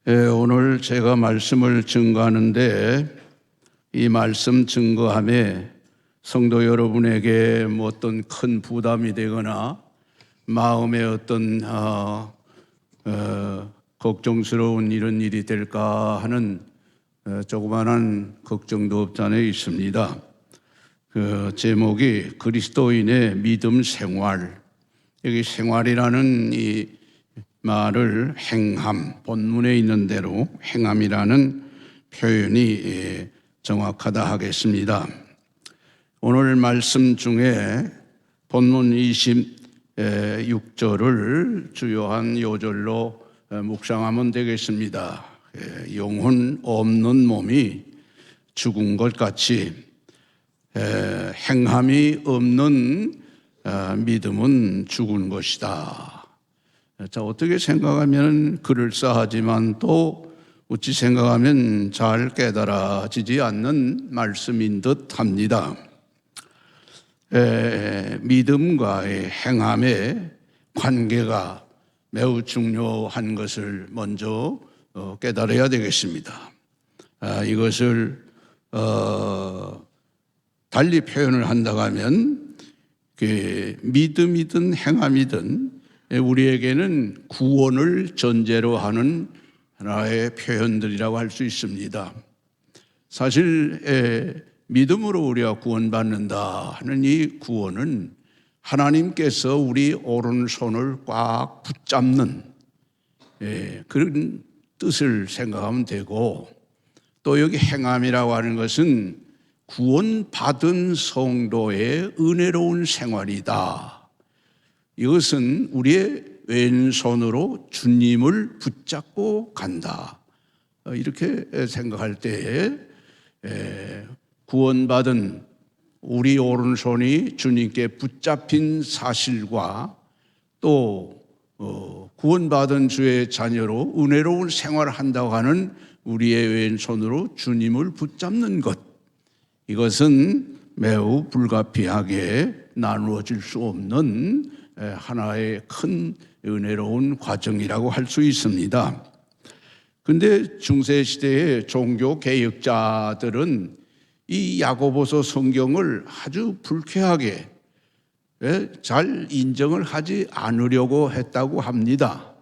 오늘 제가 말씀을 증거하는데 이 말씀 증거함에 성도 여러분에게 뭐 어떤 큰 부담이 되거나 마음에 어떤 걱정스러운 이런 일이 될까 하는 조그마한 걱정도 없잖아 있습니다. 그 제목이 그리스도인의 믿음 생활. 여기 생활이라는 이 말을 행함, 본문에 있는 대로 행함이라는 표현이 정확하다 하겠습니다. 오늘 말씀 중에 본문 26절을 주요한 요절로 묵상하면 되겠습니다. 영혼 없는 몸이 죽은 것 같이 행함이 없는 믿음은 죽은 것이다. 자, 어떻게 생각하면 그럴싸하지만 또 어찌 생각하면 잘 깨달아지지 않는 말씀인 듯 합니다. 믿음과의 행함의 관계가 매우 중요한 것을 먼저 깨달아야 되겠습니다. 이것을 달리 표현을 한다고 하면 믿음이든 행함이든 우리에게는 구원을 전제로 하는 하나의 표현들이라고 할 수 있습니다. 사실 믿음으로 우리가 구원받는다 하는 이 구원은 하나님께서 우리 오른손을 꽉 붙잡는 그런 뜻을 생각하면 되고, 또 여기 행함이라고 하는 것은 구원받은 성도의 은혜로운 생활이다. 이것은 우리의 왼손으로 주님을 붙잡고 간다. 이렇게 생각할 때에 구원받은 우리 오른손이 주님께 붙잡힌 사실과 또 구원받은 주의 자녀로 은혜로운 생활을 한다고 하는 우리의 왼손으로 주님을 붙잡는 것, 이것은 매우 불가피하게 나누어질 수 없는 하나의 큰 은혜로운 과정이라고 할 수 있습니다. 그런데 중세시대의 종교 개혁자들은 이 야고보서 성경을 아주 불쾌하게 잘 인정을 하지 않으려고 했다고 합니다.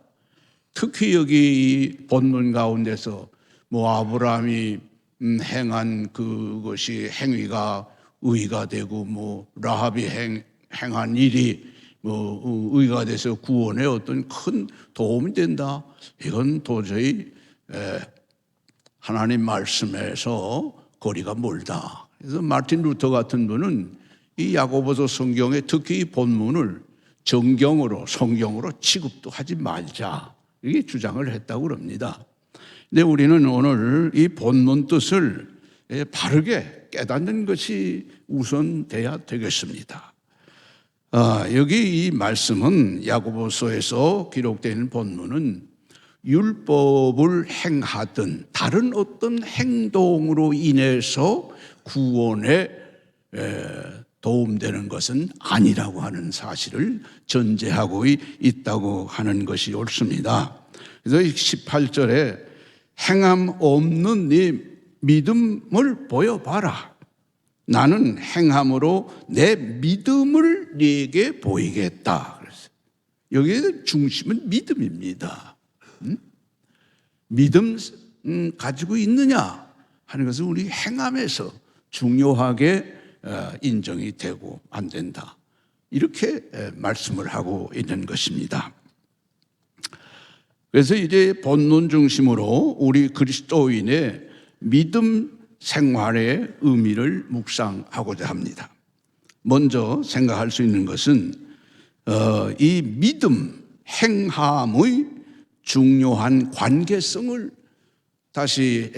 특히 여기 본문 가운데서 뭐 아브라함이 행한 그것이 행위가 의가 되고 뭐 라합이 행한 일이 뭐 의가 돼서 구원에 어떤 큰 도움이 된다. 이건 도저히 하나님 말씀에서 거리가 멀다. 그래서 마틴 루터 같은 분은 이 야고보서 성경에 특히 이 본문을 성경으로 취급도 하지 말자, 이게 주장을 했다고 합니다. 근데 우리는 오늘 이 본문 뜻을 바르게 깨닫는 것이 우선돼야 되겠습니다. 여기 이 말씀은 야고보서에서 기록된 본문은 율법을 행하든 다른 어떤 행동으로 인해서 구원에 도움되는 것은 아니라고 하는 사실을 전제하고 있다고 하는 것이 옳습니다. 그래서 18절에 행함 없는 네 믿음을 보여봐라. 나는 행함으로 내 믿음을 네게 보이겠다. 그랬어요. 여기에 중심은 믿음입니다. 믿음 가지고 있느냐 하는 것은 우리 행함에서 중요하게 인정이 되고 안 된다. 이렇게 말씀을 하고 있는 것입니다. 그래서 이제 본문 중심으로 우리 그리스도인의 믿음 생활의 의미를 묵상하고자 합니다. 먼저 생각할 수 있는 것은 이 믿음, 행함의 중요한 관계성을 다시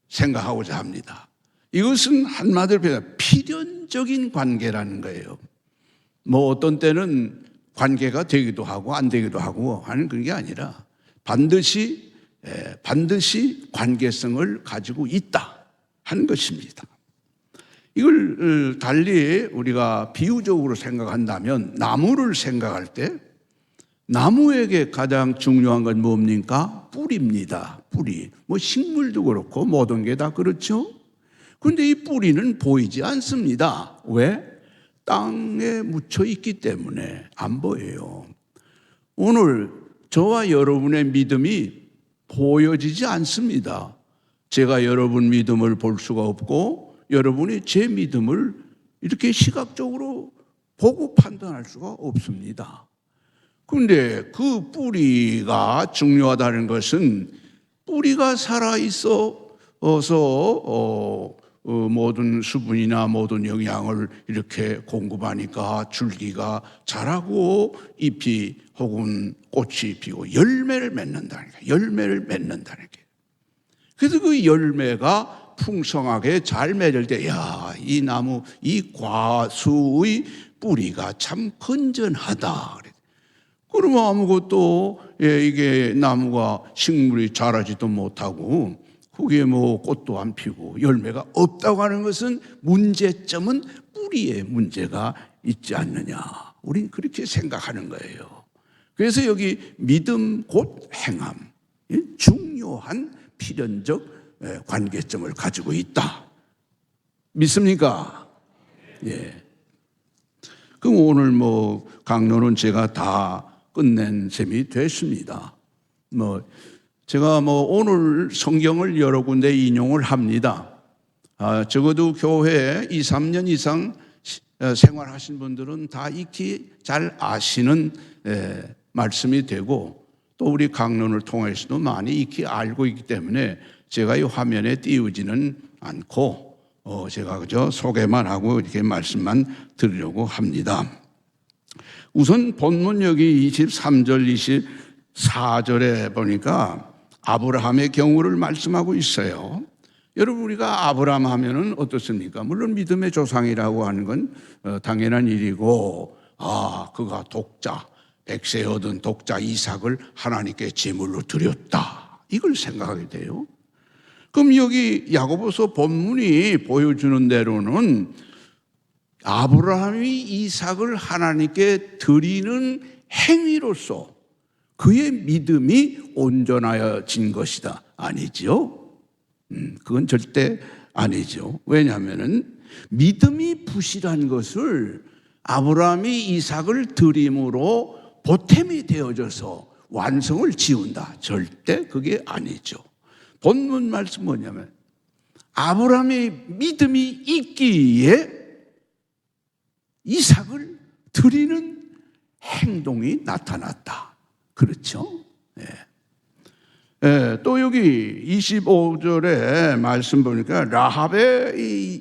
생각하고자 합니다. 이것은 한마디로 표현하면 필연적인 관계라는 거예요. 뭐 어떤 때는 관계가 되기도 하고 안 되기도 하고 하는 그런 게 아니라 반드시 관계성을 가지고 있다 하는 것입니다. 이걸 달리 우리가 비유적으로 생각한다면 나무를 생각할 때 나무에게 가장 중요한 건 뭡니까? 뿌리입니다. 뿌리. 뭐 식물도 그렇고 모든 게 다 그렇죠. 그런데 이 뿌리는 보이지 않습니다. 왜? 땅에 묻혀 있기 때문에 안 보여요. 오늘 저와 여러분의 믿음이 보여지지 않습니다. 제가 여러분 믿음을 볼 수가 없고 여러분이 제 믿음을 이렇게 시각적으로 보고 판단할 수가 없습니다. 그런데 그 뿌리가 중요하다는 것은 뿌리가 살아있어서 모든 수분이나 모든 영양을 이렇게 공급하니까 줄기가 자라고 잎이 혹은 꽃이 피고 열매를 맺는다는 거예요. 열매를 맺는다는 게. 그래서 그 열매가 풍성하게 잘 맺을 때, 야, 이 나무, 이 과수의 뿌리가 참 건전하다. 그러면 아무것도 이게 나무가 식물이 자라지도 못하고 그게 뭐 꽃도 안 피고 열매가 없다고 하는 것은 문제점은 뿌리에 문제가 있지 않느냐. 우린 그렇게 생각하는 거예요. 그래서 여기 믿음 곧 행함, 중요한 필연적 관계점을 가지고 있다. 믿습니까? 예. 그럼 오늘 뭐 강론은 제가 다 끝낸 셈이 됐습니다. 제가 오늘 성경을 여러 군데 인용을 합니다. 적어도 교회에 2, 3년 이상 생활하신 분들은 다 익히 잘 아시는 말씀이 되고 또 우리 강론을 통해서도 많이 익히 알고 있기 때문에 제가 이 화면에 띄우지는 않고 제가 그저 소개만 하고 이렇게 말씀만 드리려고 합니다. 우선 본문 여기 23절, 24절에 보니까 아브라함의 경우를 말씀하고 있어요. 여러분, 우리가 아브라함 하면은 어떻습니까? 물론 믿음의 조상이라고 하는 건 당연한 일이고, 그가 독자, 백세 얻은 독자 이삭을 하나님께 제물로 드렸다. 이걸 생각하게 돼요. 그럼 여기 야고보서 본문이 보여주는 대로는 아브라함이 이삭을 하나님께 드리는 행위로서 그의 믿음이 온전하여진 것이다. 아니죠. 그건 절대 아니죠. 왜냐하면 믿음이 부실한 것을 아브라함이 이삭을 드림으로 보탬이 되어져서 완성을 지운다. 절대 그게 아니죠. 본문 말씀 뭐냐면 아브라함의 믿음이 있기에 이삭을 드리는 행동이 나타났다. 그렇죠? 또 여기 25절에 말씀 보니까 라합의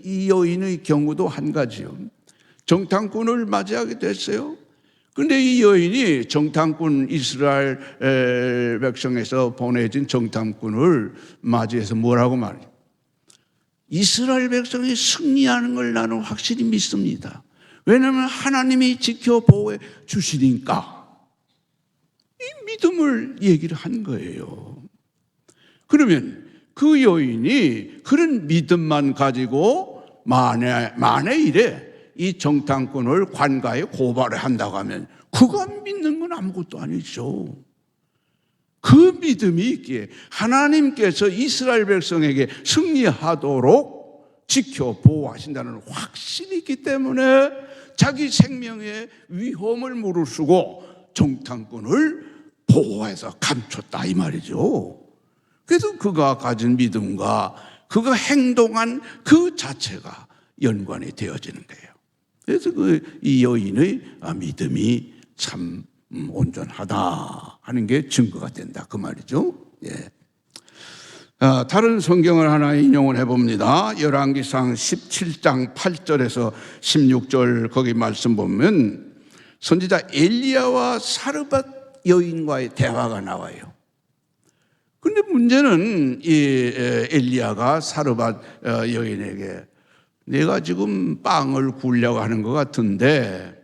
이 여인의 경우도 한 가지요. 정탐꾼을 맞이하게 됐어요. 그런데 이 여인이 정탐꾼 이스라엘 백성에서 보내진 정탐꾼을 맞이해서 뭐라고 말해요? 이스라엘 백성이 승리하는 걸 나는 확실히 믿습니다. 왜냐하면 하나님이 지켜 보호해 주시니까 이 믿음을 얘기를 한 거예요. 그러면 그 여인이 그런 믿음만 가지고 만에 일에 이 정탐꾼을 관가에 고발을 한다고 하면 그가 믿는 건 아무것도 아니죠. 그 믿음이 있기에 하나님께서 이스라엘 백성에게 승리하도록 지켜 보호하신다는 확신이 있기 때문에 자기 생명의 위험을 무릅쓰고 정탐꾼을 보호해서 감췄다 이 말이죠. 그래서 그가 가진 믿음과 그가 행동한 그 자체가 연관이 되어지는 거예요. 그래서 이 여인의 믿음이 참 온전하다 하는 게 증거가 된다 그 말이죠. 예. 다른 성경을 하나 인용을 해봅니다. 열왕기상 17장 8절에서 16절 거기 말씀 보면 선지자 엘리야와 사르밧 여인과의 대화가 나와요. 그런데 문제는 이 엘리야가 사르밧 여인에게 내가 지금 빵을 구우려고 하는 것 같은데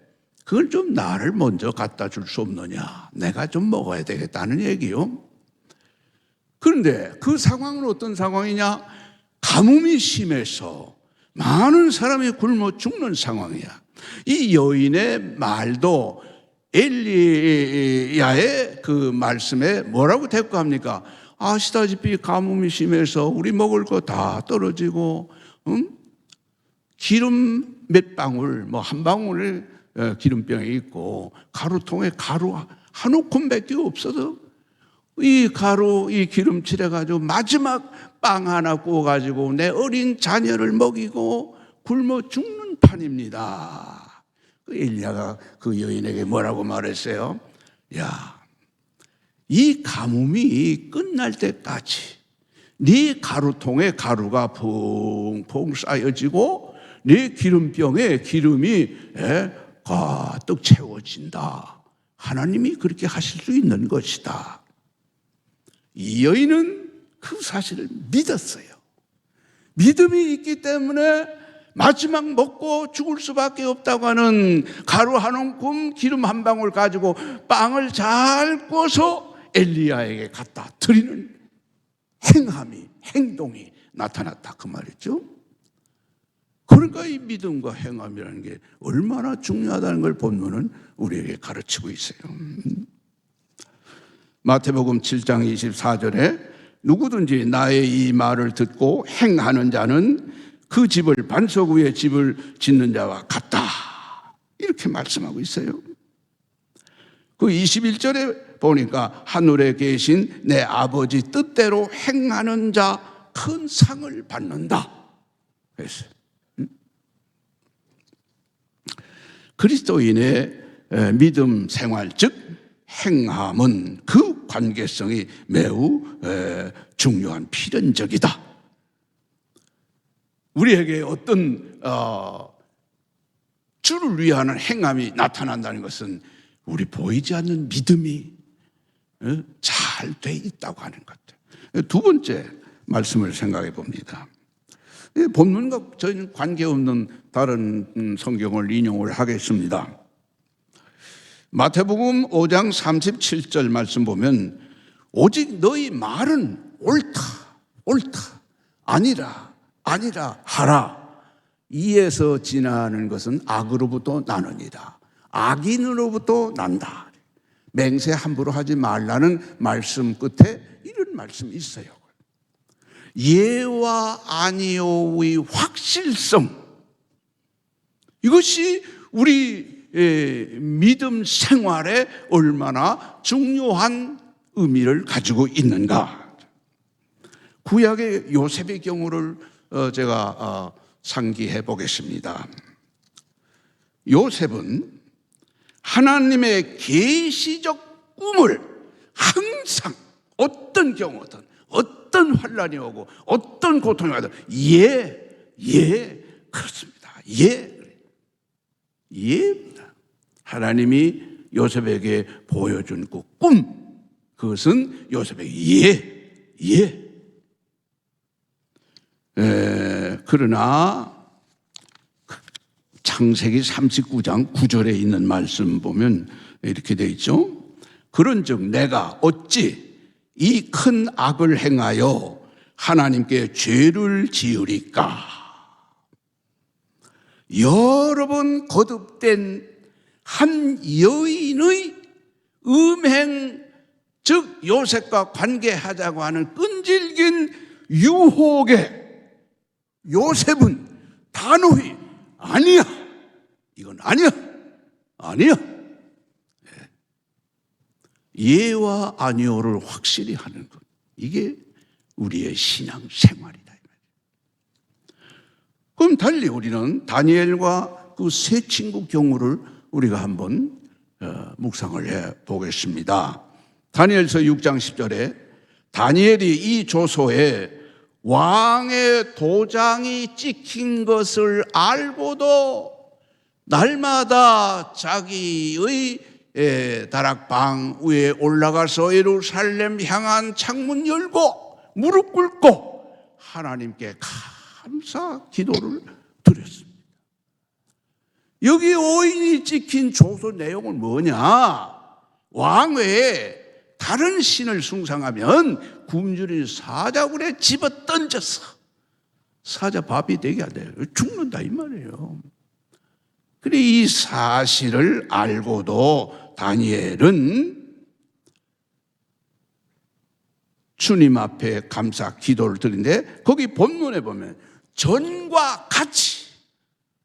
그걸 좀 나를 먼저 갖다 줄 수 없느냐. 내가 좀 먹어야 되겠다는 얘기요. 그런데 그 상황은 어떤 상황이냐? 가뭄이 심해서 많은 사람이 굶어 죽는 상황이야. 이 여인의 말도 엘리야의 그 말씀에 뭐라고 대꾸합니까? 아시다시피 가뭄이 심해서 우리 먹을 거 다 떨어지고, 기름 몇 방울, 뭐 한 방울에 기름병에 있고 가루통에 가루 한 움큼밖에 없어서 이 가루, 이 기름칠해 가지고 마지막 빵 하나 구워 가지고 내 어린 자녀를 먹이고 굶어 죽는 판입니다. 그 엘리야가 그 여인에게 뭐라고 말했어요? 야, 이 가뭄이 끝날 때까지 네 가루통에 가루가 펑펑 쌓여지고 네 기름병에 기름이 가득 채워진다. 하나님이 그렇게 하실 수 있는 것이다. 이 여인은 그 사실을 믿었어요. 믿음이 있기 때문에 마지막 먹고 죽을 수밖에 없다고 하는 가루 한 움큼 기름 한 방울 가지고 빵을 잘 구워서 엘리야에게 갖다 드리는 행동이 나타났다 그 말이죠. 그러니까 이 믿음과 행함이라는 게 얼마나 중요하다는 걸 본문은 우리에게 가르치고 있어요. 마태복음 7장 24절에 누구든지 나의 이 말을 듣고 행하는 자는 그 집을 반석 위에 집을 짓는 자와 같다. 이렇게 말씀하고 있어요. 그 21절에 보니까 하늘에 계신 내 아버지 뜻대로 행하는 자 큰 상을 받는다. 그랬어요. 그리스도인의 믿음 생활, 즉 행함은 그 관계성이 매우 중요한 필연적이다. 우리에게 어떤 주를 위하는 행함이 나타난다는 것은 우리 보이지 않는 믿음이 잘 돼 있다고 하는 것. 두 번째 말씀을 생각해 봅니다. 본문과 저희는 관계없는 다른 성경을 인용을 하겠습니다. 마태복음 5장 37절 말씀 보면 오직 너희 말은 옳다 아니라 하라. 이에서 지나는 것은 악으로부터 나느니라. 악인으로부터 난다. 맹세 함부로 하지 말라는 말씀 끝에 이런 말씀이 있어요. 예와 아니오의 확실성, 이것이 우리 믿음 생활에 얼마나 중요한 의미를 가지고 있는가. 구약의 요셉의 경우를 제가 상기해 보겠습니다. 요셉은 하나님의 계시적 꿈을 항상 어떤 경우든 어떤 환란이 오고 어떤 고통이 와도 그렇습니다. 예입니다. 하나님이 요셉에게 보여준 그 꿈, 그것은 요셉에게 그러나 창세기 39장 9절에 있는 말씀 보면 이렇게 되어 있죠. 그런즉 내가 어찌 이 큰 악을 행하여 하나님께 죄를 지으리까. 여러 번 거듭된 한 여인의 음행, 즉 요셉과 관계하자고 하는 끈질긴 유혹에 요셉은 단호히 아니야, 이건 아니야. 예와 아니오를 확실히 하는 것, 이게 우리의 신앙 생활이다. 그럼 달리 우리는 다니엘과 그 세 친구 경우를 우리가 한번 묵상을 해 보겠습니다. 다니엘서 6장 10절에 다니엘이 이 조서에 왕의 도장이 찍힌 것을 알고도 날마다 자기의 다락방 위에 올라가서 예루살렘 향한 창문 열고 무릎 꿇고 하나님께 감사 기도를 드렸습니다. 여기 오인이 찍힌 조서 내용은 뭐냐? 왕 외에 다른 신을 숭상하면 굶주린 사자굴에 집어 던져서 사자 밥이 되게 안 돼요. 죽는다 이 말이에요. 그래 이 사실을 알고도 다니엘은 주님 앞에 감사 기도를 드리는데 거기 본문에 보면 전과 같이,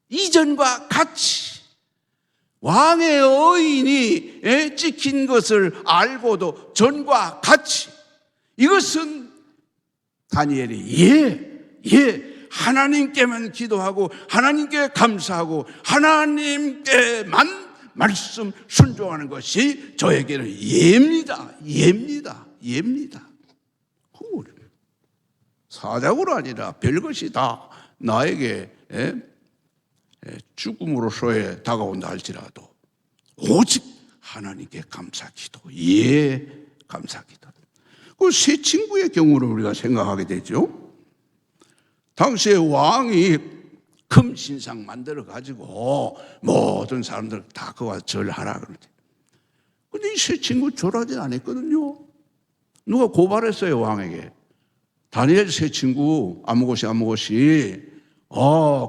이전과 같이 왕의 의인이 찍힌 것을 알고도 전과 같이, 이것은 다니엘이 하나님께만 기도하고 하나님께 감사하고 하나님께만 말씀 순종하는 것이 저에게는 예입니다. 사자고로 아니라 별것이 다 나에게 죽음으로서의 다가온다 할지라도 오직 하나님께 감사기도, 감사기도. 그 세 친구의 경우를 우리가 생각하게 되죠. 당시에 왕이 금신상 만들어 가지고 모든 사람들 다 그와 절하라 그러지. 근데 이 세 친구 절하지 않았거든요. 누가 고발했어요, 왕에게. 다니엘 세 친구 아무것이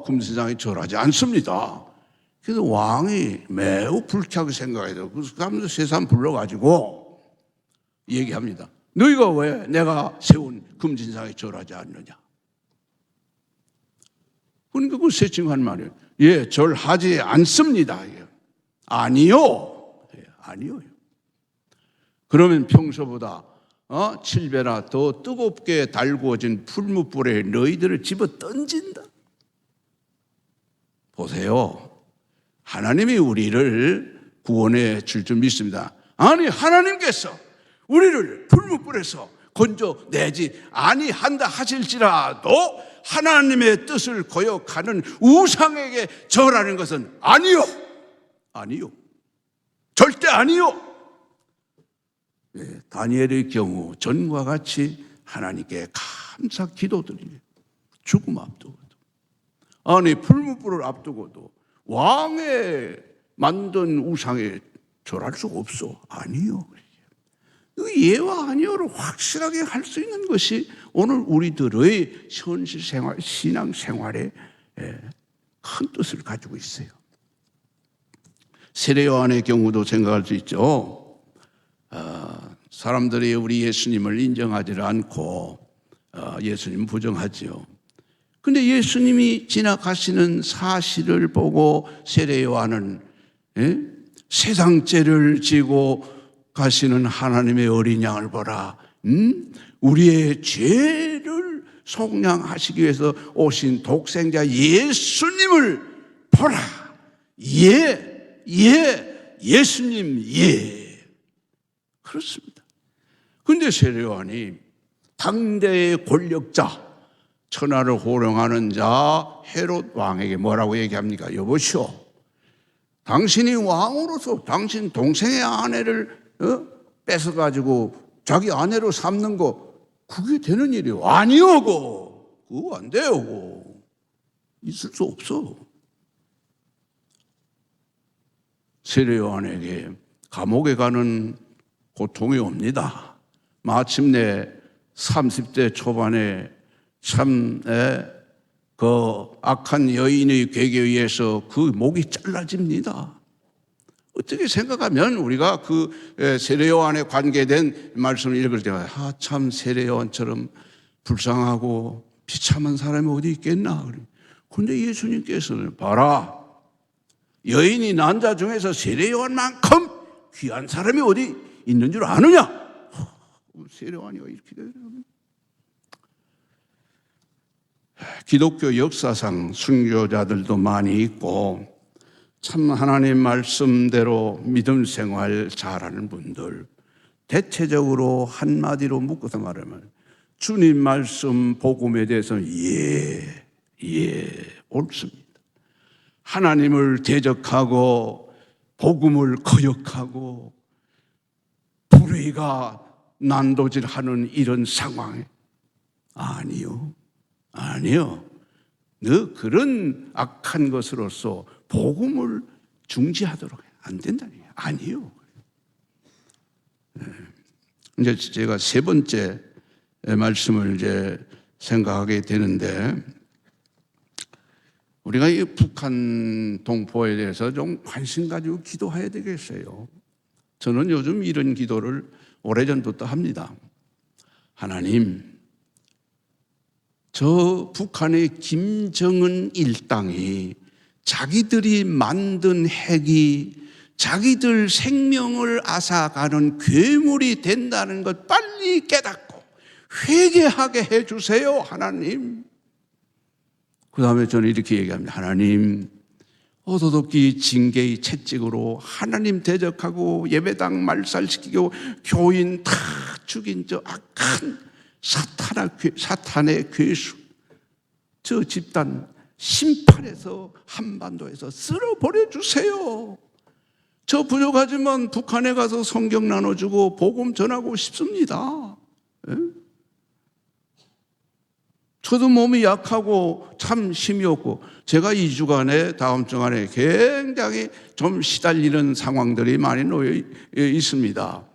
금신상이 절하지 않습니다. 그래서 왕이 매우 불쾌하게 생각해요. 그래서 사람들 세 사람 불러가지고 얘기합니다. 너희가 왜 내가 세운 금신상에 절하지 않느냐? 그러니까 그 세 친구 한 말이에요. 절하지 않습니다. 아니요. 그러면 평소보다 7배나 더 뜨겁게 달구어진 풀무불에 너희들을 집어 던진다. 보세요. 하나님이 우리를 구원해 줄 줄 믿습니다. 아니, 하나님께서 우리를 풀무불에서 건져내지 아니한다 하실지라도 하나님의 뜻을 거역하는 우상에게 절하는 것은 아니요. 절대 아니요. 다니엘의 경우 전과 같이 하나님께 감사 기도드리며 죽음 앞두고도, 아니 풀무불을 앞두고도 왕의 만든 우상에 절할 수가 없어. 아니요. 예와 아니요를 확실하게 할 수 있는 것이 오늘 우리들의 현실 생활, 신앙 생활에 큰 뜻을 가지고 있어요. 세례 요한의 경우도 생각할 수 있죠. 사람들이 우리 예수님을 인정하지 않고 예수님 부정하지요. 근데 예수님이 지나가시는 사실을 보고 세례 요한은 세상 죄를 지고 가시는 하나님의 어린 양을 보라. 우리의 죄를 속량하시기 위해서 오신 독생자 예수님을 보라. 예수님, 그렇습니다. 근데 세례 요한이 당대의 권력자, 천하를 호령하는 자 헤롯 왕에게 뭐라고 얘기합니까? 여보시오, 당신이 왕으로서 당신 동생의 아내를 뺏어가지고 자기 아내로 삼는 거, 그게 되는 일이요? 아니요. 그거 안 돼요. 있을 수 없어. 세례 요한에게 감옥에 가는 고통이 옵니다. 마침내 30대 초반에 참 그 악한 여인의 괴계에 의해서 그 목이 잘라집니다. 어떻게 생각하면 우리가 그 세례 요한에 관계된 말씀을 읽을 때 참 세례 요한처럼 불쌍하고 비참한 사람이 어디 있겠나. 그런데 예수님께서는 봐라, 여인이 난 자 중에서 세례 요한만큼 귀한 사람이 어디 있는 줄 아느냐? 세례 요한이 이렇게 되더라고요. 기독교 역사상 순교자들도 많이 있고 참 하나님 말씀대로 믿음 생활 잘하는 분들, 대체적으로 한마디로 묶어서 말하면 주님 말씀 복음에 대해서는 옳습니다. 하나님을 대적하고 복음을 거역하고 불의가 난도질하는 이런 상황에 아니요. 너 그런 악한 것으로서 복음을 중지하도록 안 된다는 거예요. 아니요. 이제 제가 세 번째 말씀을 이제 생각하게 되는데, 우리가 이 북한 동포에 대해서 좀 관심 가지고 기도해야 되겠어요. 저는 요즘 이런 기도를 오래전부터 합니다. 하나님, 저 북한의 김정은 일당이 자기들이 만든 핵이 자기들 생명을 앗아가는 괴물이 된다는 것 빨리 깨닫고 회개하게 해주세요, 하나님. 그 다음에 저는 이렇게 얘기합니다. 하나님, 어도덕기 징계의 채찍으로 하나님 대적하고 예배당 말살시키고 교인 다 죽인 저 악한 사탄의 괴수, 저 집단 심판에서 한반도에서 쓸어버려 주세요. 저 부족하지만 북한에 가서 성경 나눠주고 복음 전하고 싶습니다. 예? 저도 몸이 약하고 참 힘이 없고 제가 2주간에 다음 주간에 굉장히 좀 시달리는 상황들이 많이 놓여 있습니다.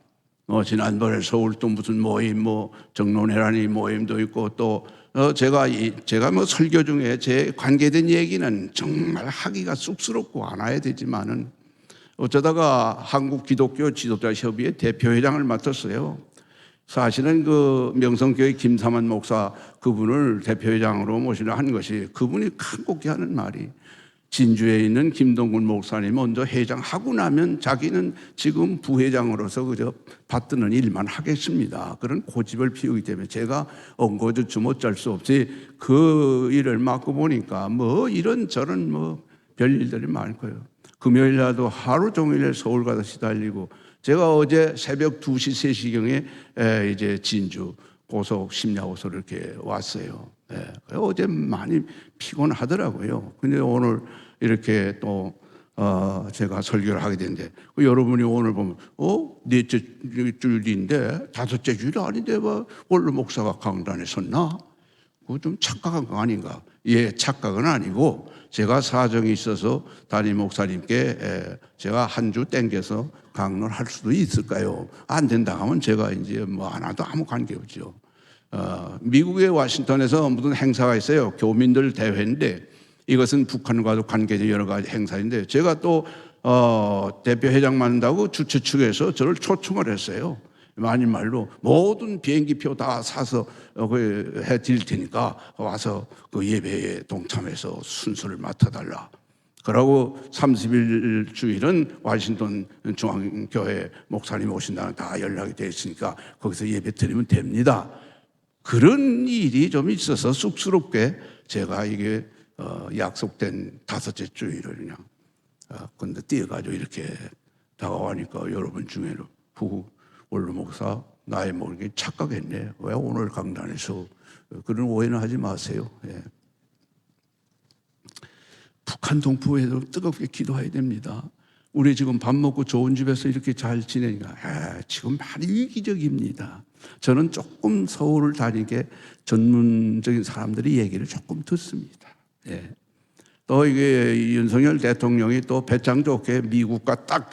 지난번에 서울 또 무슨 모임, 정론회라니 모임도 있고 또 제가 설교 중에 제 관계된 얘기는 정말 하기가 쑥스럽고 안 해야 되지만은 어쩌다가 한국 기독교 지도자 협의회 대표회장을 맡았어요. 사실은 그 명성교회 김삼환 목사 그분을 대표회장으로 모시려 한 것이 그분이 간곡히 하는 말이 진주에 있는 김동군 목사님 먼저 회장하고 나면 자기는 지금 부회장으로서 그저 받드는 일만 하겠습니다. 그런 고집을 피우기 때문에 제가 엉거주춤 어쩔 수 없이 그 일을 맡고 보니까 이런저런 별일들이 많을 거예요. 금요일 날도 하루 종일 서울 가서 시달리고 제가 어제 새벽 2시, 3시경에 이제 진주 고속 심야호소를 이렇게 왔어요. 어제 많이 피곤하더라고요. 근데 오늘 이렇게 또 제가 설교를 하게 됐는데 여러분이 오늘 보면 넷째 주일인데 다섯째 주일 아닌데 원로 목사가 강단에 섰나? 그거 좀 착각한 거 아닌가? 예, 착각은 아니고 제가 사정이 있어서 담임 목사님께 제가 한 주 땡겨서 강론을 할 수도 있을까요? 안 된다 하면 제가 이제 안 와도 아무 관계 없죠. 미국의 워싱턴에서 무슨 행사가 있어요. 교민들 대회인데 이것은 북한과도 관계된 여러 가지 행사인데 제가 또 대표회장 만든다고 주최 측에서 저를 초청을 했어요. 많은 말로 모든 비행기표 다 사서 해드릴 테니까 와서 그 예배에 동참해서 순서를 맡아달라. 그러고 30일 주일은 워싱턴 중앙교회 목사님 오신다는 다 연락이 돼 있으니까 거기서 예배 드리면 됩니다. 그런 일이 좀 있어서 쑥스럽게 제가 이게 약속된 다섯째 주일을 그냥 근데 뛰어가지고 이렇게 다가오니까 여러분 중에는 원로 목사 나이 모르게 착각했네. 왜 오늘 강단에서 그런 오해는 하지 마세요. 예. 북한 동포에도 뜨겁게 기도해야 됩니다. 우리 지금 밥 먹고 좋은 집에서 이렇게 잘 지내니까 지금 많이 위기적입니다. 저는 조금 서울을 다니게 전문적인 사람들이 얘기를 조금 듣습니다. 예. 또 이게 윤석열 대통령이 또 배짱 좋게 미국과 딱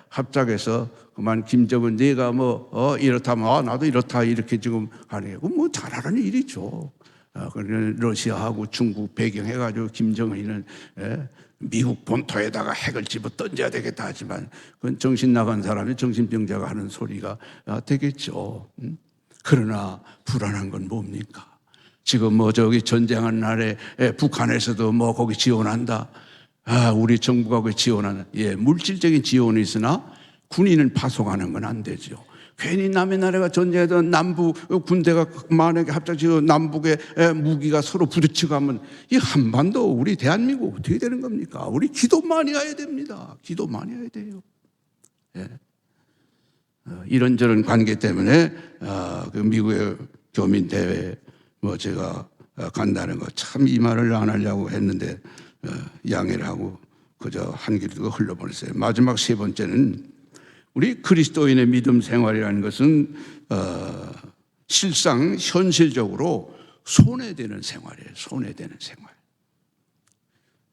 합작해서 그만 김정은 네가 이렇다면 나도 이렇다 이렇게 지금 하는 게 잘하는 일이죠. 러시아하고 중국 배경해가지고 김정은이는 미국 본토에다가 핵을 집어 던져야 되겠다 하지만 그건 정신 나간 사람이 정신병자가 하는 소리가 되겠죠. 그러나 불안한 건 뭡니까? 지금 저기 전쟁한 날에 북한에서도 거기 지원한다. 우리 정부가 그 지원하는 물질적인 지원이 있으나 군인을 파송하는 건 안 되죠. 괜히 남의 나라가 전쟁해도 남부 군대가 만약에 합작지어 남북의 무기가 서로 부딪혀가면 이 한반도 우리 대한민국 어떻게 되는 겁니까? 우리 기도 많이 해야 됩니다. 기도 많이 해야 돼요. 예. 이런저런 관계 때문에 그 미국의 교민 대회 제가 간다는 거 참 이 말을 안 하려고 했는데 양해를 하고 그저 한 길도 흘러보냈어요. 마지막 세 번째는 우리 그리스도인의 믿음 생활이라는 것은 실상 현실적으로 손해되는 생활이에요. 손해되는 생활.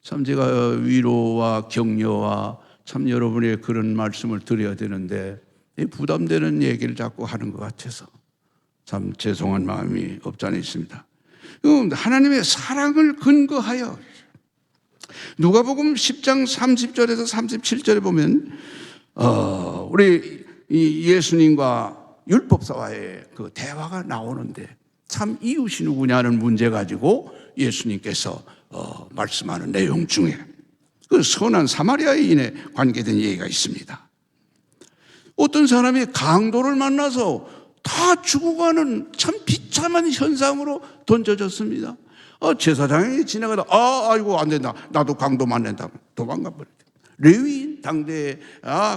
참 제가 위로와 격려와 참 여러분의 그런 말씀을 드려야 되는데 부담되는 얘기를 자꾸 하는 것 같아서 참 죄송한 마음이 없지 않아 있습니다. 하나님의 사랑을 근거하여 누가복음 10장 30절에서 37절에 보면 우리 이 예수님과 율법사와의 그 대화가 나오는데 참 이웃이 누구냐는 문제 가지고 예수님께서 말씀하는 내용 중에 그 선한 사마리아인에 관계된 얘기가 있습니다. 어떤 사람이 강도를 만나서 다 죽어가는 참 비참한 현상으로 던져졌습니다. 제사장이 지나가다 아이고 안 된다. 나도 강도 만난다. 도망가 버렸다. 레위인 당대에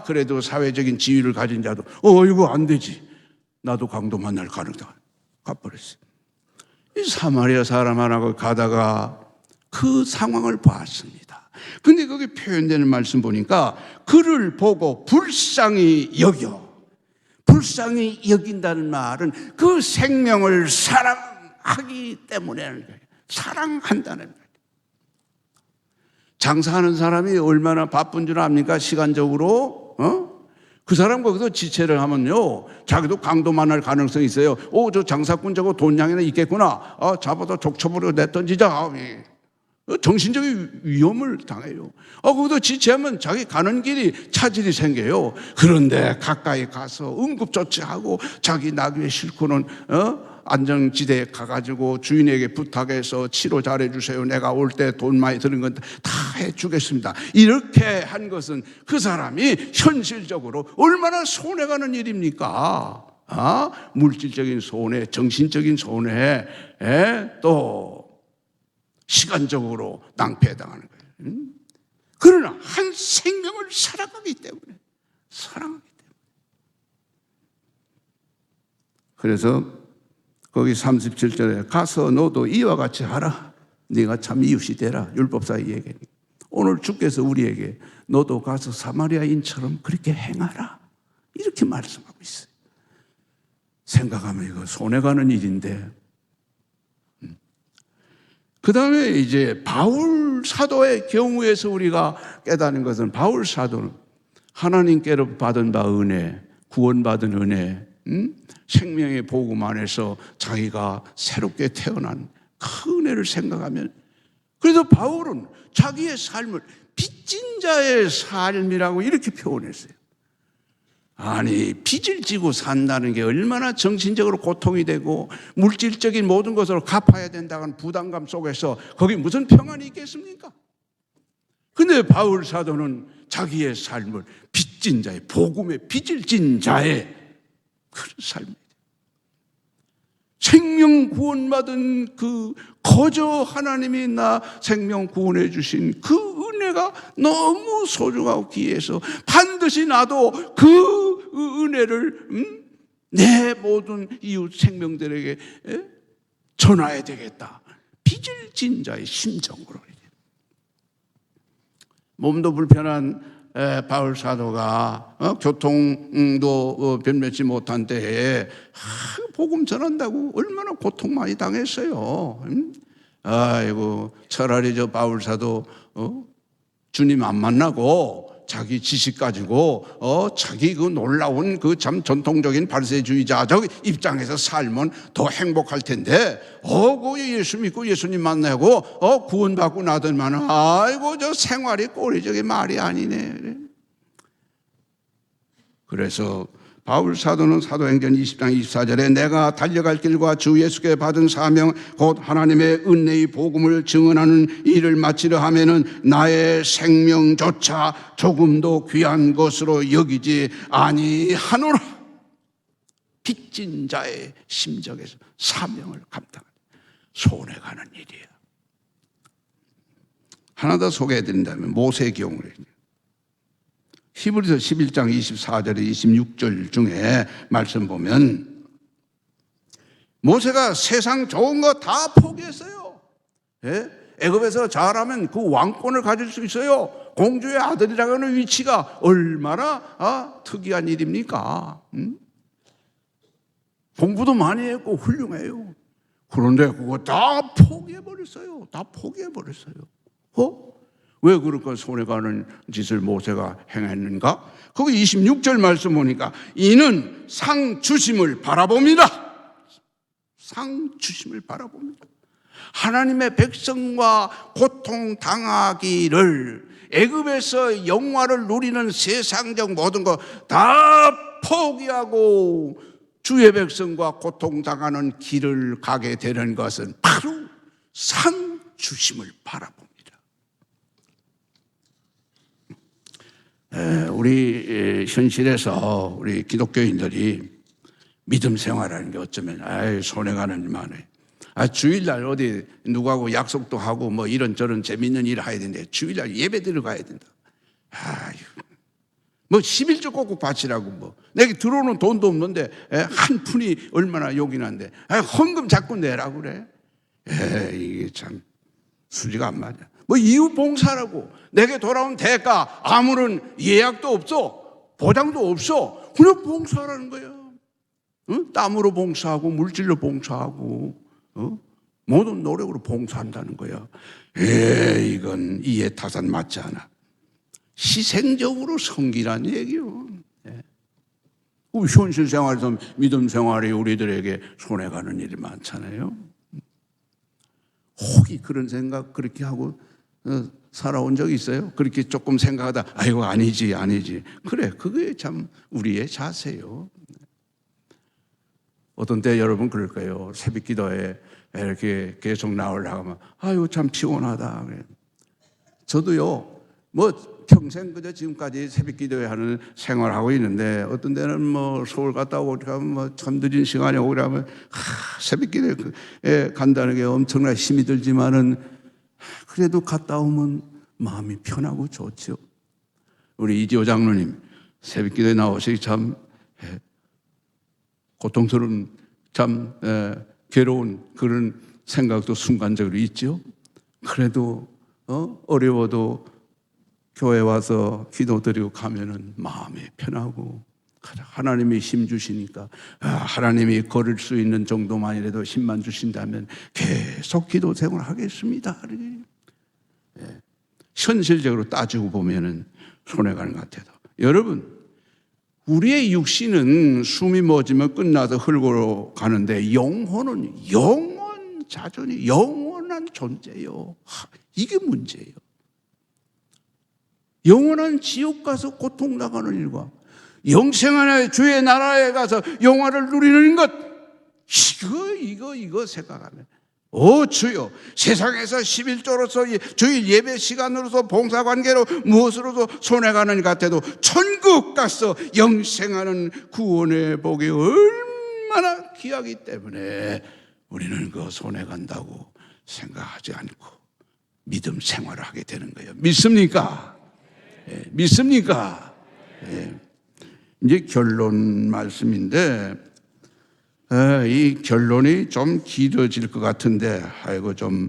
그래도 사회적인 지위를 가진 자도 이거 안 되지. 나도 강도 만날 가능성 가버렸어요. 이 사마리아 사람 하나가 가다가 그 상황을 봤습니다. 근데 거기 표현되는 말씀 보니까 그를 보고 불쌍히 여긴다는 말은 그 생명을 사랑하기 때문에 하는 거예요. 사랑한다는 거예요. 장사하는 사람이 얼마나 바쁜 줄 압니까? 시간적으로 그 사람 거기서 지체를 하면요 자기도 강도 만날 가능성이 있어요. 저 장사꾼 저거 돈 양이나 있겠구나. 잡아다 족쳐버려 내던지자. 정신적인 위험을 당해요. 거기서 지체하면 자기 가는 길이 차질이 생겨요. 그런데 가까이 가서 응급조치하고 자기 나귀에 싣고는 안정지대에 가가지고 주인에게 부탁해서 치료 잘해주세요. 내가 올 때 돈 많이 드는 건 다 해주겠습니다. 이렇게 한 것은 그 사람이 현실적으로 얼마나 손해가는 일입니까? 물질적인 손해, 정신적인 손해, 또 시간적으로 낭패당하는 거예요. 그러나 한 생명을 사랑하기 때문에 그래서 거기 37절에 가서 너도 이와 같이 하라. 네가 참 이웃이 되라. 율법사의 얘기니. 오늘 주께서 우리에게 너도 가서 사마리아인처럼 그렇게 행하라. 이렇게 말씀하고 있어요. 생각하면 이거 손해가는 일인데. 그 다음에 이제 바울 사도의 경우에서 우리가 깨닫는 것은 바울 사도는 하나님께로 받은 바 은혜, 구원받은 은혜, 생명의 복음 안에서 자기가 새롭게 태어난 그 은혜를 생각하면 그래서 바울은 자기의 삶을 빚진 자의 삶이라고 이렇게 표현했어요. 아니 빚을 지고 산다는 게 얼마나 정신적으로 고통이 되고 물질적인 모든 것으로 갚아야 된다는 부담감 속에서 거기 무슨 평안이 있겠습니까? 근데 바울 사도는 자기의 삶을 빚진 자의 복음에 빚을 진 자의 그런 삶입니다. 생명 구원받은 그 거저 하나님이 나 생명 구원해 주신 그 은혜가 너무 소중하고 귀해서 반드시 나도 그 은혜를 내 모든 이웃 생명들에게 전해야 되겠다. 빚을 진 자의 심정으로. 몸도 불편한 바울 사도가 교통도 변변치 못한 때에 복음 전한다고 얼마나 고통 많이 당했어요. 아이고 차라리 저 바울 사도 주님 안 만나고 자기 지식 가지고 자기 그 놀라운 그 참 전통적인 바리새주의자적 입장에서 살면 더 행복할 텐데 그 예수 믿고 예수님 만나고 구원받고 나더만 아이고 저 생활이 꼴이 저게 말이 아니네. 그래서 바울 사도는 사도행전 20장 24절에 내가 달려갈 길과 주 예수께 받은 사명 곧 하나님의 은혜의 복음을 증언하는 일을 마치려 하면은 나의 생명조차 조금도 귀한 것으로 여기지 아니하노라. 빚진 자의 심정에서 사명을 감당하는 손해가는 일이에요. 하나 더 소개해드린다면 모세의 경우를 히브리서 11장 24절에 26절 중에 말씀 보면 모세가 세상 좋은 거 다 포기했어요. 애굽에서 잘하면 그 왕권을 가질 수 있어요. 공주의 아들이라고 하는 위치가 얼마나 특이한 일입니까? 공부도 많이 했고 훌륭해요. 그런데 그거 다 포기해버렸어요. 왜 그렇게 손해가는 짓을 모세가 행했는가? 거기 26절 말씀 보니까 이는 상 주심을 바라봅니다. 상 주심을 바라봅니다. 하나님의 백성과 고통 당하기를 애굽에서 영화를 누리는 세상적 모든 거 다 포기하고 주의 백성과 고통당하는 길을 가게 되는 것은 바로 상 주심을 바라봅니다. 우리 현실에서 우리 기독교인들이 믿음 생활하는 게 어쩌면 손해가는 일만 해. 주일날 어디 누구하고 약속도 하고 뭐 이런저런 재밌는 일을 해야 되는데 주일날 예배 들어가야 된다. 뭐 11조 꼭꼭 바치라고 뭐 내게 들어오는 돈도 없는데 한 푼이 얼마나 요긴한데 헌금 자꾸 내라고 그래. 이게 참 수지가 안 맞아. 뭐 이웃 봉사라고 내게 돌아온 대가 아무런 예약도 없어, 보장도 없어. 그냥 봉사하라는 거야. 땀으로 봉사하고 물질로 봉사하고 모든 노력으로 봉사한다는 거야. 이건 이해타산 맞지 않아. 희생적으로 섬기라는 얘기요. 우리 현실 생활에서 믿음 생활이 우리들에게 손해가는 일이 많잖아요. 혹이 그런 생각 그렇게 하고 살아온 적 있어요? 그렇게 조금 생각하다 아이고 아니지 그래 그게 참 우리의 자세요. 어떤 때 여러분 그럴 거예요. 새벽 기도에 이렇게 계속 나오려고 하면 아유 참 피곤하다. 저도요 뭐 평생 그저 지금까지 새벽 기도회 하는 생활하고 있는데 어떤 데는 뭐 서울 갔다 오고 가면 뭐 참 늦은 시간에 오라면 새벽 기도회에 간다는 게 엄청나게 힘이 들지만은 그래도 갔다 오면 마음이 편하고 좋죠. 우리 이지호 장로님 새벽 기도에 나오시기 참 고통스러운 참 괴로운 그런 생각도 순간적으로 있죠. 그래도 어려워도 교회 와서 기도드리고 가면은 마음이 편하고 하나님이 힘 주시니까 하나님이 걸을 수 있는 정도만이라도 힘만 주신다면 계속 기도 생활을 하겠습니다. 현실적으로 따지고 보면은 손해가는 것 같아요. 여러분 우리의 육신은 숨이 멎으면 끝나서 흙으로 가는데 영혼은 영원 자존이 영원한 존재요. 이게 문제예요. 영원한 지옥 가서 고통당하는 일과 영생하는 주의 나라에 가서 영화를 누리는 것 이거 생각하면 주여 세상에서 11조로서 주일 예배 시간으로서 봉사관계로 무엇으로도 손해가는 것 같아도 천국 가서 영생하는 구원의 복이 얼마나 귀하기 때문에 우리는 그 손해간다고 생각하지 않고 믿음 생활을 하게 되는 거예요. 믿습니까? 믿습니까? 이제 결론 말씀인데 이 결론이 좀 길어질 것 같은데 아이고 좀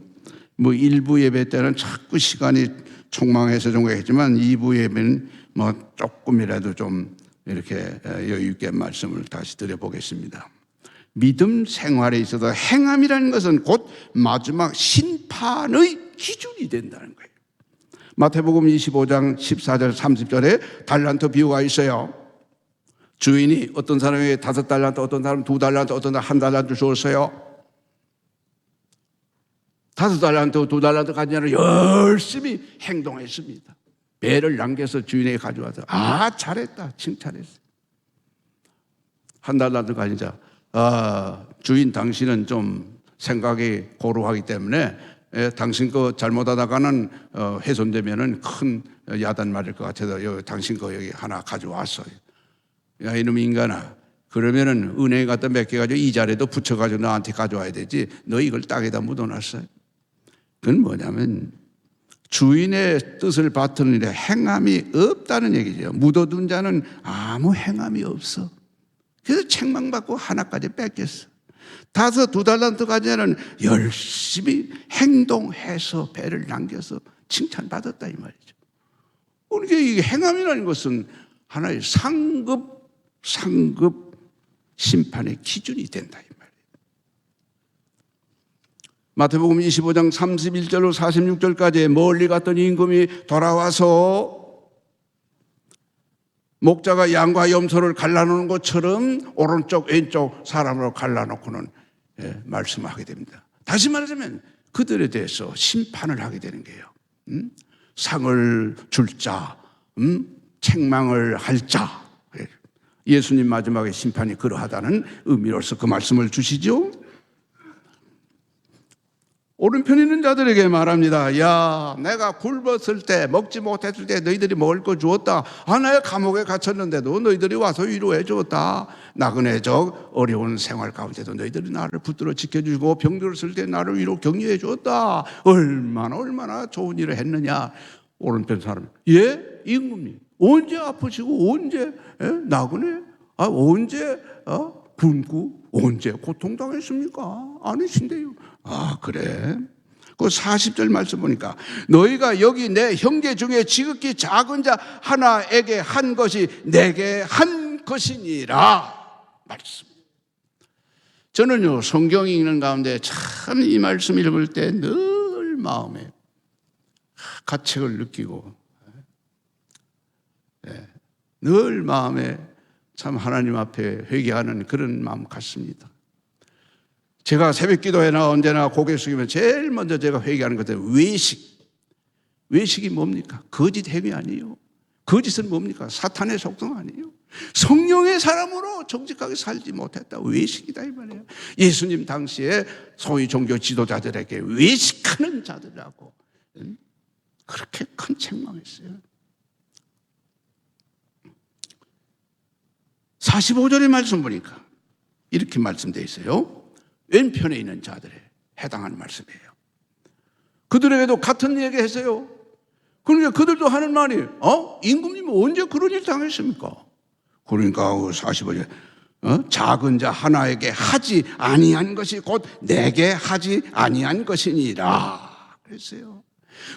뭐 1부 예배 때는 자꾸 시간이 촉망해서 좀 했지만 2부 예배는 뭐 조금이라도 좀 이렇게 여유 있게 말씀을 다시 드려보겠습니다. 믿음 생활에 있어서 행함이라는 것은 곧 마지막 심판의 기준이 된다는 거예요. 마태복음 25장 14절 30절에 달란트 비유가 있어요. 주인이 어떤 사람에게 5달란트, 어떤 사람 2달란트, 어떤 사람 1달란트 주었어요. 5달란트, 2달란트 가진 자는 열심히 행동했습니다. 배를 남겨서 주인에게 가져와서 잘했다 칭찬했어요. 1달란트 가진 자 주인 당신은 좀 생각이 고루하기 때문에 당신 거 잘못하다가는 훼손되면은 큰 야단 맞을 것 같아서 당신 거 여기 하나 가져왔어요. 야 이놈 인간아, 그러면은 은행에 갖다 맡겨가지고 이자리도 붙여가지고 나한테 가져와야 되지. 너 이걸 땅에다 묻어놨어요. 그건 뭐냐면 주인의 뜻을 받드는 일에 행함이 없다는 얘기죠. 묻어둔 자는 아무 행함이 없어. 그래서 책망받고 하나까지 뺏겼어. 2달란트 가진 자는 열심히 행동해서 배를 남겨서 칭찬받았다 이 말이죠. 그러니까 이 행함이라는 것은 하나의 상급 심판의 기준이 된다 이 말이에요. 마태복음 25장 31절로 46절까지 멀리 갔던 임금이 돌아와서 목자가 양과 염소를 갈라놓는 것처럼 오른쪽 왼쪽 사람으로 갈라놓고는 말씀하게 됩니다. 다시 말하자면 그들에 대해서 심판을 하게 되는 거예요. 상을 줄 자, 책망을 할 자. 예수님 마지막에 심판이 그러하다는 의미로서 그 말씀을 주시죠. 오른편에 있는 자들에게 말합니다. 야, 내가 굶었을 때, 먹지 못했을 때 너희들이 먹을 거 주었다. 내가 감옥에 갇혔는데도 너희들이 와서 위로해 주었다. 나그네적 어려운 생활 가운데도 너희들이 나를 붙들어 지켜주고 병들었을 때 나를 위로 격려해 주었다. 얼마나 좋은 일을 했느냐. 오른편 사람, 예? 임금님 언제 아프시고 언제 나그네? 언제 굶고 언제 고통당했습니까? 아니신데요. 그래. 그 40절 말씀 보니까 너희가 여기 내 형제 중에 지극히 작은 자 하나에게 한 것이 내게 한 것이니라 말씀. 저는요 성경 읽는 가운데 참 이 말씀 읽을 때 늘 마음에 가책을 느끼고 늘 마음에 참 하나님 앞에 회개하는 그런 마음 같습니다. 제가 새벽 기도회나 언제나 고개 숙이면 제일 먼저 제가 회개하는 것은 외식. 외식이 뭡니까? 거짓 행위 아니에요. 거짓은 뭡니까? 사탄의 속성 아니에요. 성령의 사람으로 정직하게 살지 못했다. 외식이다 이 말이에요. 예수님 당시에 소위 종교 지도자들에게 외식하는 자들이라고 그렇게 큰 책망했어요. 45절의 말씀 보니까 이렇게 말씀되어 있어요. 왼편에 있는 자들에 해당하는 말씀이에요. 그들에게도 같은 얘기 했어요. 그러니까 그들도 하는 말이 임금님은 언제 그런 일 당했습니까? 그러니까 45절 작은 자 하나에게 하지 아니한 것이 곧 내게 하지 아니한 것이니라 그랬어요.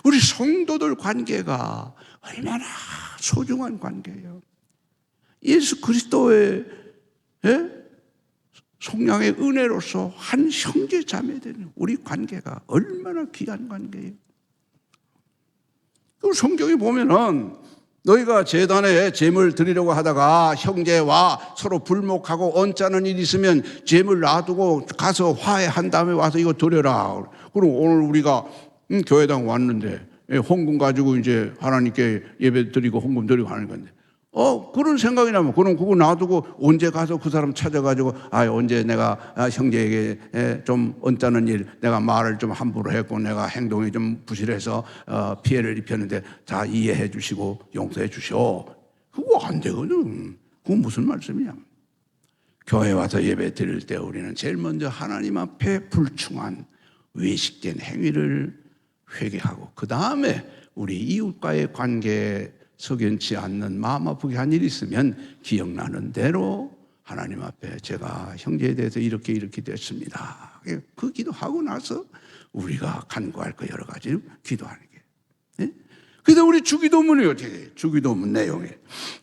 우리 성도들 관계가 얼마나 소중한 관계예요. 예수 그리스도의 속량의 은혜로서 한 형제 자매 되는 우리 관계가 얼마나 귀한 관계예요. 성경에 보면은 너희가 제단에 제물 드리려고 하다가 형제와 서로 불목하고 언짢은 일이 있으면 제물 놔두고 가서 화해한 다음에 와서 이거 드려라. 그럼 오늘 우리가 교회당 왔는데 헌금 가지고 이제 하나님께 예배 드리고 헌금 드리고 하는 건데 그런 생각이 나면 그럼 그거 놔두고 언제 가서 그 사람 찾아가지고 언제 내가 형제에게 좀 언짢은 일 내가 말을 좀 함부로 했고 내가 행동이 좀 부실해서 피해를 입혔는데 다 이해해 주시고 용서해 주셔. 그거 안 되거든. 그건 무슨 말씀이야. 교회 와서 예배 드릴 때 우리는 제일 먼저 하나님 앞에 불충한 외식된 행위를 회개하고 그 다음에 우리 이웃과의 관계에 석연치 않는 마음 아프게 한 일이 있으면 기억나는 대로 하나님 앞에 제가 형제에 대해서 이렇게 됐습니다. 그 기도하고 나서 우리가 간구할 거 여러 가지 기도하는 게. 그래서 우리 주기도문이 어떻게 돼요? 주기도문 내용에.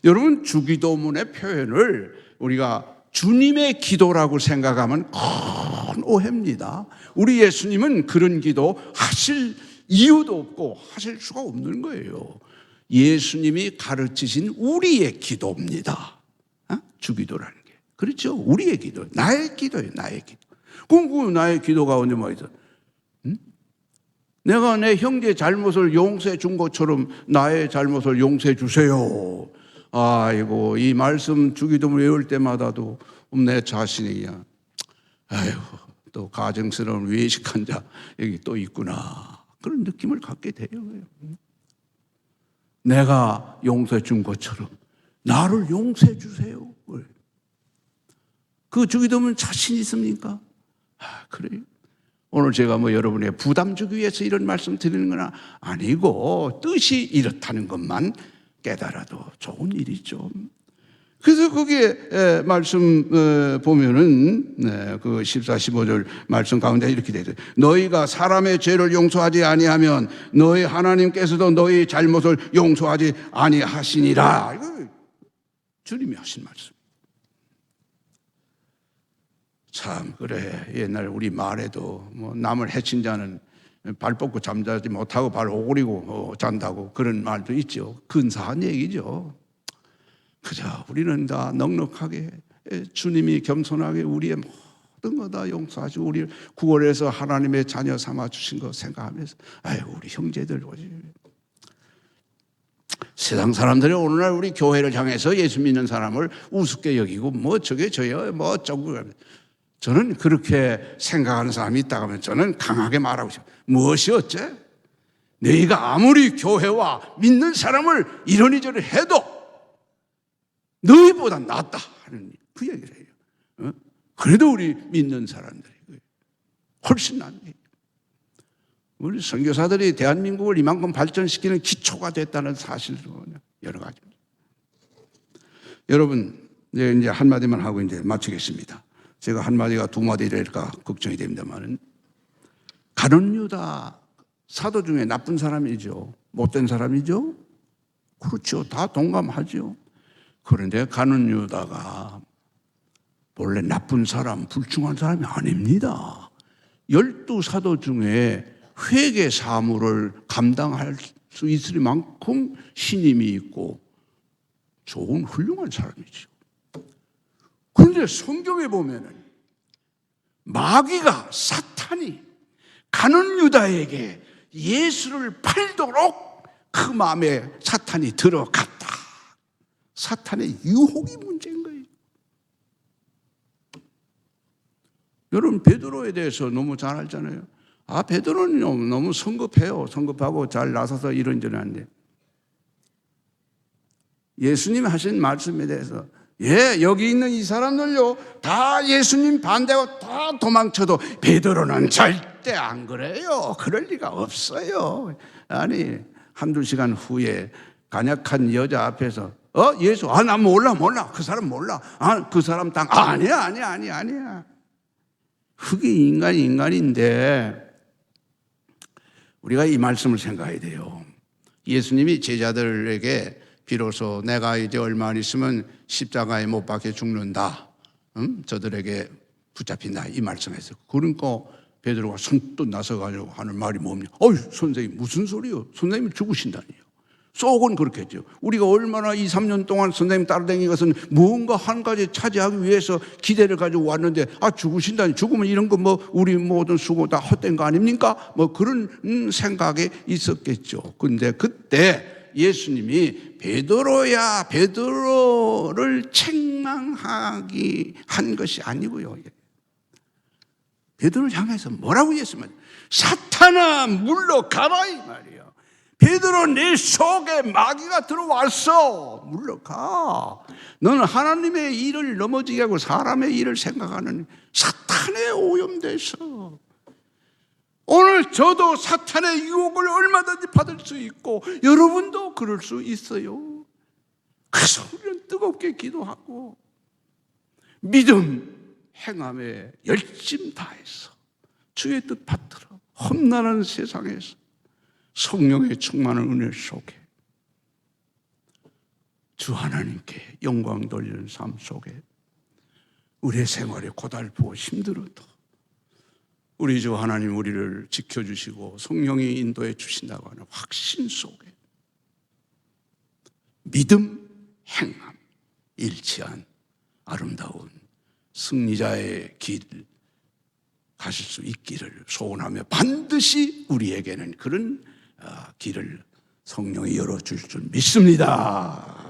여러분 주기도문의 표현을 우리가 주님의 기도라고 생각하면 큰 오해입니다. 우리 예수님은 그런 기도 하실 이유도 없고 하실 수가 없는 거예요. 예수님이 가르치신 우리의 기도입니다. 주기도라는 게. 그렇죠? 우리의 기도. 나의 기도예요. 나의 기도. 그럼 그 나의 기도 가운데 뭐 있어? 내가 내 형제의 잘못을 용서해 준 것처럼 나의 잘못을 용서해 주세요. 아이고, 이 말씀 주기도문 외울 때마다도 내 자신이야. 아이고, 또 가증스러운 외식한 자 여기 또 있구나. 그런 느낌을 갖게 돼요. 내가 용서해 준 것처럼 나를 용서해 주세요. 그 주기도문 자신 있습니까? 그래요. 오늘 제가 뭐 여러분의 부담 주기 위해서 이런 말씀 드리는 건 아니고 뜻이 이렇다는 것만 깨달아도 좋은 일이죠. 그래서 거기에 말씀 보면은 그 14, 15절 말씀 가운데 이렇게 되어 있어요. 너희가 사람의 죄를 용서하지 아니하면 너희 하나님께서도 너희 잘못을 용서하지 아니하시니라. 이거 주님이 하신 말씀. 참 그래. 옛날 우리 말에도 뭐 남을 해친 자는 발 뻗고 잠자지 못하고 발 오그리고 잔다고 그런 말도 있죠. 근사한 얘기죠. 그저 우리는 다 넉넉하게 주님이 겸손하게 우리의 모든 거 다 용서하시고 우리를 구원해서 하나님의 자녀 삼아 주신 거 생각하면서 아이고 우리 형제들 세상 사람들이 오늘날 우리 교회를 향해서 예수 믿는 사람을 우습게 여기고 뭐 저게 저요 뭐 어쩌고, 저는 그렇게 생각하는 사람이 있다고 하면 저는 강하게 말하고 싶어요. 무엇이 어째? 너희가 아무리 교회와 믿는 사람을 이러니저러니 해도 너희보다 낫다 하는 그 얘기를 해요. 그래도 우리 믿는 사람들이 훨씬 낫네. 우리 선교사들이 대한민국을 이만큼 발전시키는 기초가 됐다는 사실도 여러 가지입니다. 여러분, 이제 한마디만 하고 이제 마치겠습니다. 제가 한마디가 두마디랄까 걱정이 됩니다만, 가룟 유다 사도 중에 나쁜 사람이죠. 못된 사람이죠. 그렇죠. 다 동감하죠. 그런데 가룟 유다가 본래 나쁜 사람, 불충한 사람이 아닙니다. 12사도 중에 회개 사무를 감당할 수 있을 만큼 신임이 있고 좋은 훌륭한 사람이죠. 그런데 성경에 보면은 마귀가, 사탄이 가룟 유다에게 예수를 팔도록 그 마음에 사탄이 들어갔다. 사탄의 유혹이 문제인 거예요. 여러분, 베드로에 대해서 너무 잘 알잖아요. 베드로는 너무 성급해요. 성급하고 잘 나서서 이런저런 한데, 예수님 하신 말씀에 대해서, 여기 있는 이 사람들요 다 예수님 반대하고 다 도망쳐도 베드로는 절대 안 그래요. 그럴 리가 없어요. 아니, 한두 시간 후에 간약한 여자 앞에서 예수, 나 몰라 그 사람 몰라, 그 사람 땅 아니야. 그게 인간인데, 우리가 이 말씀을 생각해야 돼요. 예수님이 제자들에게 비로소 내가 이제 얼마 안 있으면 십자가에 못 박혀 죽는다, 저들에게 붙잡힌다, 이 말씀했어요. 그러니까 베드로가 선뜻 나서가지고 하는 말이 뭡니까? 선생님, 무슨 소리요? 선생님이 죽으신다니요. 속은 그렇겠죠. 우리가 얼마나 2, 3년 동안 선생님 따라다닌 것은 무언가 한 가지 차지하기 위해서 기대를 가지고 왔는데, 죽으신다니, 죽으면 이런 거 우리 모든 수고 다 헛된 거 아닙니까? 그런 생각에 있었겠죠. 근데 그때 예수님이 베드로야, 베드로를 책망하기 한 것이 아니고요. 베드로를 향해서 뭐라고 했으면, 사탄아 물러가라, 이 말이에요. 베드로, 내 속에 마귀가 들어왔어. 물러가. 너는 하나님의 일을 넘어지게 하고 사람의 일을 생각하는 사탄에 오염돼서, 오늘 저도 사탄의 유혹을 얼마든지 받을 수 있고 여러분도 그럴 수 있어요. 그래서 우리는 뜨겁게 기도하고 믿음 행함에 열심 다해서 주의 뜻 받들어 험난한 세상에서 성령의 충만한 은혜 속에 주 하나님께 영광 돌리는 삶 속에 우리의 생활이 고달프고 힘들어도 우리 주 하나님 우리를 지켜주시고 성령이 인도해 주신다고 하는 확신 속에 믿음, 행함, 일치한 아름다운 승리자의 길을 가실 수 있기를 소원하며, 반드시 우리에게는 그런 길을 성령이 열어줄 줄 믿습니다.